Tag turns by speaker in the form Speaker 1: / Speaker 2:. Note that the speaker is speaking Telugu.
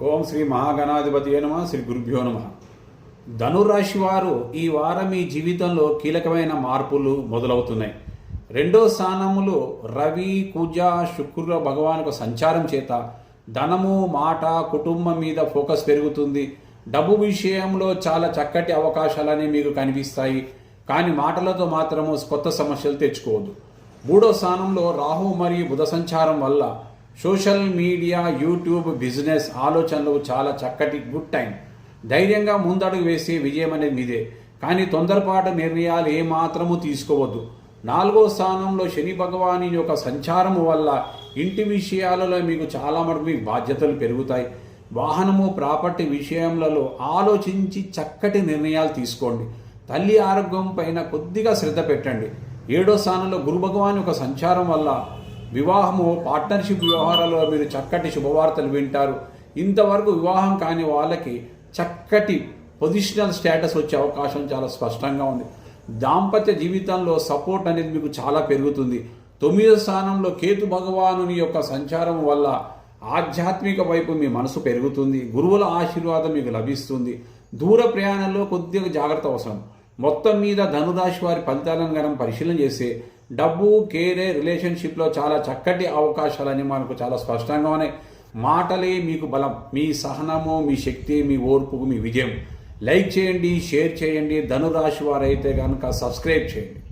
Speaker 1: ఓం శ్రీ మహాగణాధిపతియే నమః. శ్రీ గురుభ్యో నమః. ధనురాశి వారు ఈ వారం మీ జీవితంలో కీలకమైన మార్పులు మొదలవుతున్నాయి. రెండో స్థానములో రవి, కుజ, శుక్ర భగవానుకు సంచారం చేత ధనము, మాట, కుటుంబం మీద ఫోకస్ పెరుగుతుంది. డబ్బు విషయంలో చాలా చక్కటి అవకాశాలని మీకు కనిపిస్తాయి. కానీ మాటలతో మాత్రము కొత్త సమస్యలు తెచ్చుకోవద్దు. మూడో స్థానంలో రాహు మరియు బుధ సంచారం వల్ల సోషల్ మీడియా, యూట్యూబ్, బిజినెస్ ఆలోచనలు చాలా చక్కటి గుడ్ టైం. ధైర్యంగా ముందడుగు వేసి విజయం అనేది మీదే. కానీ తొందరపాటు నిర్ణయాలు ఏమాత్రము తీసుకోవద్దు. నాలుగో స్థానంలో శని భగవాని యొక్క సంచారము వల్ల ఇంటి విషయాలలో మీకు చాలా మటుకు మీ బాధ్యతలు పెరుగుతాయి. వాహనము, ప్రాపర్టీ విషయములలో ఆలోచించి చక్కటి నిర్ణయాలు తీసుకోండి. తల్లి ఆరోగ్యం పైన కొద్దిగా శ్రద్ధ పెట్టండి. ఏడో స్థానంలో గురు భగవాన్ యొక్క సంచారం వల్ల వివాహము, పార్ట్నర్షిప్ వ్యవహారాల్లో మీరు చక్కటి శుభవార్తలు వింటారు. ఇంతవరకు వివాహం కాని వాళ్ళకి చక్కటి పొజిషనల్ స్టేటస్ వచ్చే అవకాశం చాలా స్పష్టంగా ఉంది. దాంపత్య జీవితంలో సపోర్ట్ అనేది మీకు చాలా పెరుగుతుంది. తొమ్మిదో స్థానంలో కేతు భగవానుని యొక్క సంచారం వల్ల ఆధ్యాత్మిక వైపు మీ మనసు పెరుగుతుంది. గురువుల ఆశీర్వాదం మీకు లభిస్తుంది. దూర ప్రయాణంలో కొద్దిగా జాగ్రత్త అవసరం. మొత్తం మీద ధనురాశి వారి ఫలితాలను మనం పరిశీలన చేస్తే డబ్బు, కెరీర్, రిలేషన్షిప్లో చాలా చక్కటి అవకాశాలని మనకు చాలా స్పష్టంగా ఉన్నాయి. మాటలే మీకు బలం. మీ సహనము, మీ శక్తి, మీ ఓర్పుకు మీ విజయం. లైక్ చేయండి, షేర్ చేయండి. ధనురాశి వారైతే కనుక సబ్స్క్రైబ్ చేయండి.